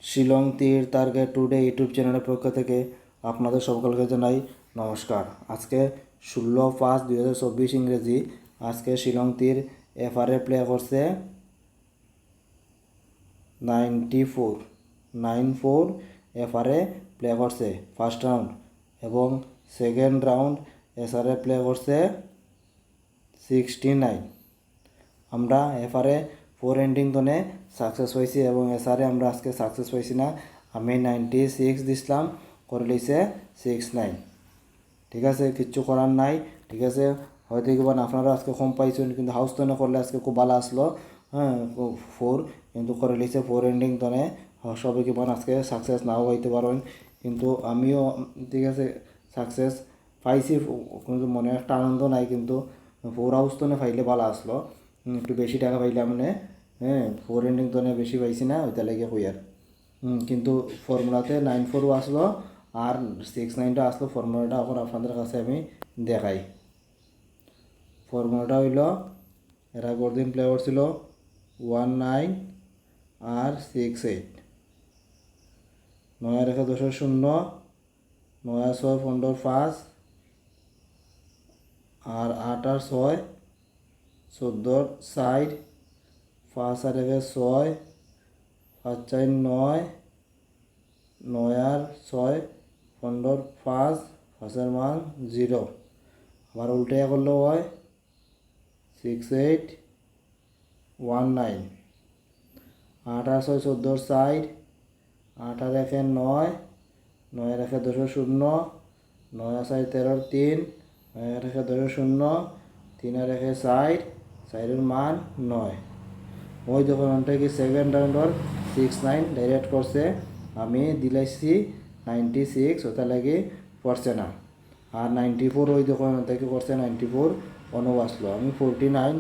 শিলং তীর target today YouTube চ্যানেলের পক্ষ থেকে আপনাদের সকলকে জানাই নমস্কার। আজকে 16/5/2024 ইংরেজি। আজকে শিলং তীর এফআরএ প্লে করছে 94 এফআরএ প্লে করছে ফার্স্ট রাউন্ড, এবং সেকেন্ড রাউন্ড এসআরএ প্লে করছে 69। আমরা এফআরএ 4 এন্ডিং তনে সাকসেস হয়েছি এবং এসআরএ আমরা আজকে সাকসেস হয়েছি না। আমি 96 দিছিলাম, করে লইছে 69। ঠিক আছে, কিচ্ছু করার নাই। ঠিক আছে, হয়তো কিবা আপনারা আজকে কম পাইছেন, কিন্তু হাউস তনে করলে আজকে খুব ভালো আসলো। হ্যাঁ, 4 কিন্তু করে লইছে 4 এন্ডিং তনে। সবাই কিবা আজকে সাকসেস নাও হইতে পারেন, কিন্তু আমিও ঠিক আছে সাকসেস পাইছি, কিন্তু মনে একটা আনন্দ নাই। কিন্তু 4 হাউস তনে পাইলে ভালো আসলো, একটু বেশি টাকা পাইলে মানে। হ্যাঁ, 4 এন্ডিং তনে বেশি পাইছি না, ওইটা লাগে কই আর। কিন্তু ফর্মুলাতে 94ও আসলো আর 69টা আসলো। ফর্মুলাটা এখন আপনাদের কাছে আমি দেখাই। ফর্মুলাটা হইল, এরা গরদিন প্লে করছিল 19 আর 68, 9 রেখে 10-0, 9 6 15 5 আর 8 আর 6 14 60, 5 আর রেখে 6, 5 4 9, 9 আর 6 15 5, 5-এর মান 0। আবার উল্টে করলেও হয় 6819। 8 আর 6 14 60, 8 আর 1 9, 9 আর 1 10-0, 9 আর 6 13 3, 9 আর 1 10-0, 3 আর 1 60, 4-এর মান 9। ওই যখন ওটা কি সেকেন্ড রাউন্ডর 69 ডাইরেক্ট করছে, আমি দিলাইছি 96, ওটা লাগে পড়ছে না। আর 94 ওই যখন থেকে করছে 94 অনও আসলো। আমি 49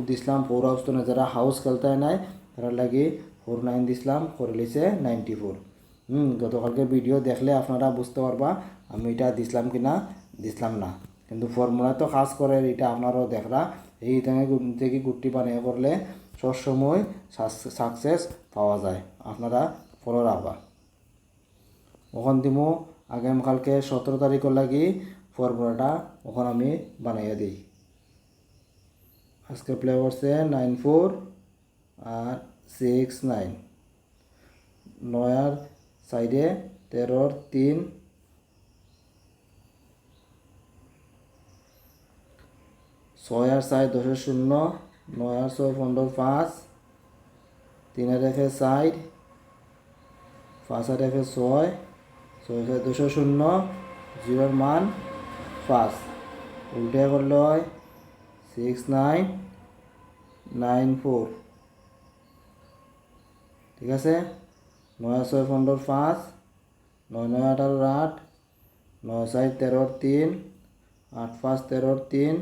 দিছিলাম, 4 হাউস তো না, যারা হাউস খেলতে নাই তারা লাগে 49 দিছিলাম, করে লিছে 94। গতকালকে ভিডিও দেখলে আপনারা বুঝতে পারবা আমি এটা দিছিলাম কি না দিছিলাম না। কিন্তু ফর্মুলা তো কাজ করে, এটা আপনারাও দেখরা। এই থেকে গুটি বানিয়ে করলে সবসময় সাকসেস পাওয়া যায়। আপনারা ফলো রাখবা। ওখান দিমো আগামীকালকে 17 তারিখের লাগি ফর্মুলাটা ওখানে আমি বানাইয়া দিই। আজকে প্লে করছে 94 আর 69, 9 আর সাইডে 13 3, 6 আর 4 10-0, 9 আর 6 15 5, 3 আর 1 4, 5 আর 1 6, 6 আর 200, 0-এর মান 5। উল্টে করলে হয় 6994। ঠিক আছে, 9 আর 6 15 5, 9 9 18 8, 9 4 13 3, 8 5 13 3,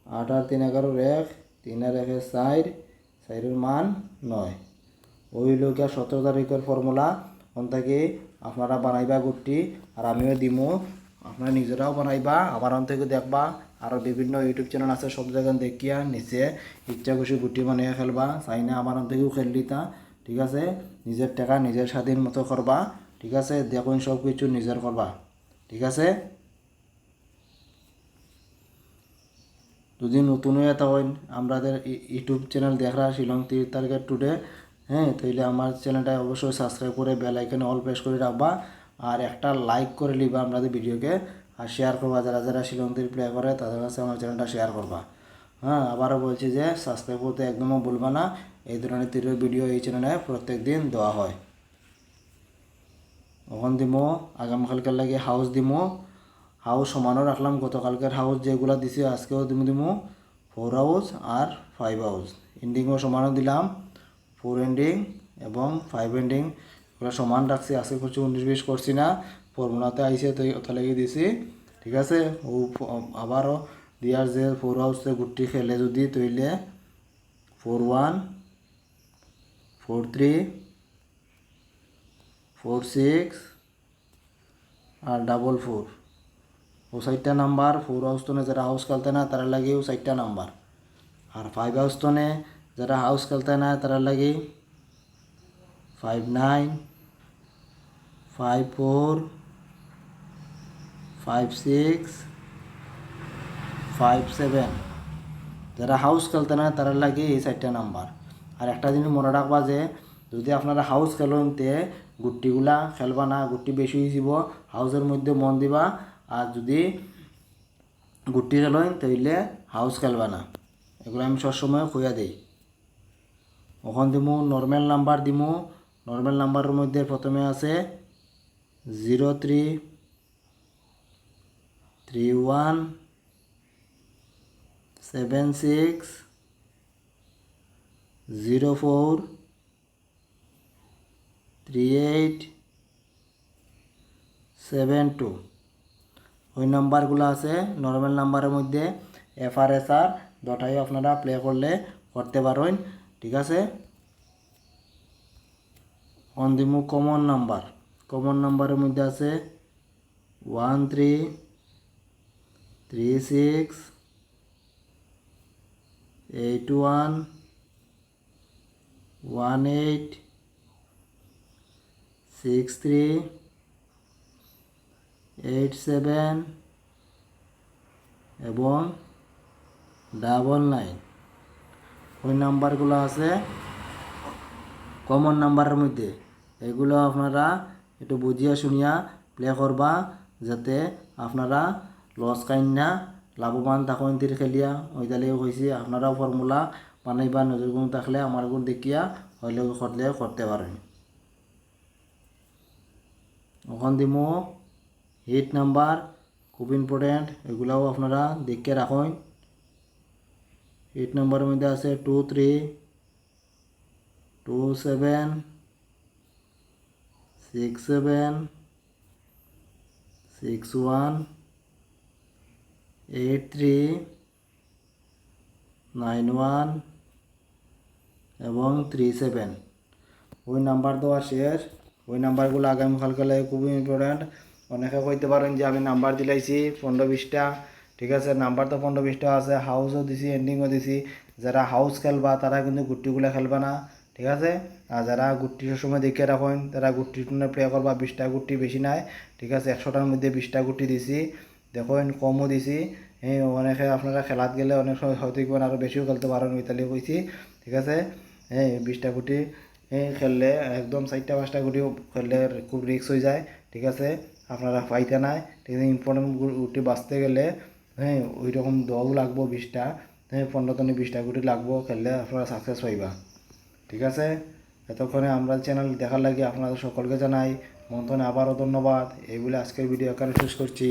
8 আর 3 11 1, 3 আর 1 4, 4-এর মান 9। ওই লোক 17 তারিখের ফর্মুলা ওখান থেকে আপনারা বানাইবা গুটি, আর আমিও দিমু। আপনারা নিজেরাও বানাইবা, আমার ওখান থেকে দেখবা। আরও বিভিন্ন ইউটিউব চ্যানেল আছে, সব জায়গায় দেখিয়া নিচে ইচ্ছা খুশি গুটি বানিয়ে খেলবা, চাই না আমার ওখান থেকেও খেললিতা। ঠিক আছে, নিজের টাকা নিজের স্বাধীন মতো করবা। ঠিক আছে, দেখুন সব কিছু নিজের করবা। ঠিক আছে, যদি নতুন হয়ে থাকেন আমাদের ইউটিউব চ্যানেল দেখরা শিলং তীর টার্গেট টুডে, হ্যাঁ, তাইলে আমার চ্যানেলটা অবশ্যই সাবস্ক্রাইব করে বেল আইকনে অল প্রেস করে রাখবা, আর একটা লাইক করে নিবা আমাদের ভিডিওকে, আর শেয়ার করবা। যারা যারা শিলং তীর প্লে করে তাদের কাছে আমার চ্যানেলটা শেয়ার করবা। হ্যাঁ, আবারও বলছি যে সাবস্ক্রাইব করতে একদমও ভুলবা না। এই ধরনের তীরের ভিডিও এই চ্যানেলে প্রত্যেক দিন দেওয়া হয়। ওখান দিমো আগামীকালকের লাগে হাউস দিমো। হাউস সমানও রাখলাম, গতকালকের হাউস যেগুলো দিছি আজকেও দিমো 4 হাউস আর 5 হাউস। এন্ডিংও সমানও দিলাম, 4 এন্ডিং এবং 5 এন্ডিং, এগুলো সমান রাখছি। আজকে কিছু 19-20 করছি না, ফর্মুলাতে আইসে তো ওটা লেগে দিছি। ঠিক আছে, ও আবারও দিয়ার যে 4 হাউসে গুটি খেলে যদি তৈলে 41 43 46 আর 44, ও 4টা নাম্বার। 4 হাউস তনে যারা হাউস খেলতে না তারা লাগেও 4টা নাম্বার, আর 5 হাউস তনে যারা হাউস খেলতে না তারা লাগে 59 54 56 57। যারা হাউস খেলতে না তারা লাগে এই 4টা নাম্বার। আর একটা জিনিস মনে রাখবা যে যদি আপনারা হাউস খেলেন তে গুটিগুলা খেলবা না, গুটি বেশি হয়ে যাব, হাউসের মধ্যে মন দিবা। আর যদি গুটি খেলেন তাইলে হাউস খেলবা না, এগুলো আমি সবসময় কইয়া দিই। ওখান দিমু নর্মাল নাম্বার দিমু। নর্মাল নাম্বারের মধ্যে প্রথমে আছে 03 31 76 04 38 72। ওই নাম্বারগুলো আছে নর্মাল নাম্বারের মধ্যে। FRSR দুটাই আপনারা প্লে করলে করতে পারেন, ঠিক আছে। অন্দিমু কমন নাম্বার। কমন নাম্বারের মধ্যে আছে 13 36 81 18 63 87 এবং 99। ওই নাম্বারগুলো আছে কমন নাম্বারের মধ্যে। এগুলো আপনারা একটু বুঝিয়া শুনিয়া প্লে করবা, যাতে আপনারা লস খাইন না, লাভবান থাকুন তীর খেলিয়া। ওইটালেও কইছি আপনারাও ফর্মুলা বানাইবা, নজর গুণ থাকলে আমার গুণ দেখিয়া হইলে করলে করতে পারেন। ওখান দিমো হিট নাম্বার, খুব ইম্পর্টেন্ট, এগুলাও আপনারা দেখে রাখুন। হিট নাম্বারের মধ্যে আছে 23 27 67 61 83 91 এবং 37। ওই নাম্বার দেওয়া শেষ। ওই নাম্বারগুলো আগামীকালকে খুবই ইম্পর্ট্যান্ট। অনেকে কইতে পারেন যে আমি নাম্বার দিলাইছি 15-20টা, ঠিক আছে। নাম্বার তো 15-20টা আছে, হাউসও দিছি, এন্ডিংও দিছি। যারা হাউস খেলবা তারা কিন্তু গুটিগুলো খেলবা না, ঠিক আছে। আর যারা গুটি সময় দেখে রাখেন তারা গুটি প্লে করবা। 20টা গুটি বেশি নাই, ঠিক আছে। 100টার মধ্যে 20টা গুটি দিছি, দেখেন কমও দিছি। অনেকে আপনারা খেলাত গেলে অনেক সময় হয়তো আরও বেশিও খেলতে পারেন, ওইতালি কইছি, ঠিক আছে। 20টা গুটি খেললে একদম 4টা-5টা গুটি খেললে খুব রিস্ক হয়ে যায়, ঠিক আছে। আপনারা পাইতে নাই, ঠিক আছে। ইম্পর্টেন্ট গুটি বাঁচতে গেলে ওই রকম দল লাগবো 20টা, 15-20টা গুটি লাগবো, খেললে আপনারা সাকসেস পাইবা, ঠিক আছে। এতক্ষণে আমরা চ্যানেল দেখার লাগে আপনাদের সকলকে জানাই মন্থনে আবারও ধন্যবাদ। এই বলে আজকের ভিডিও এখানে শেষ করছি।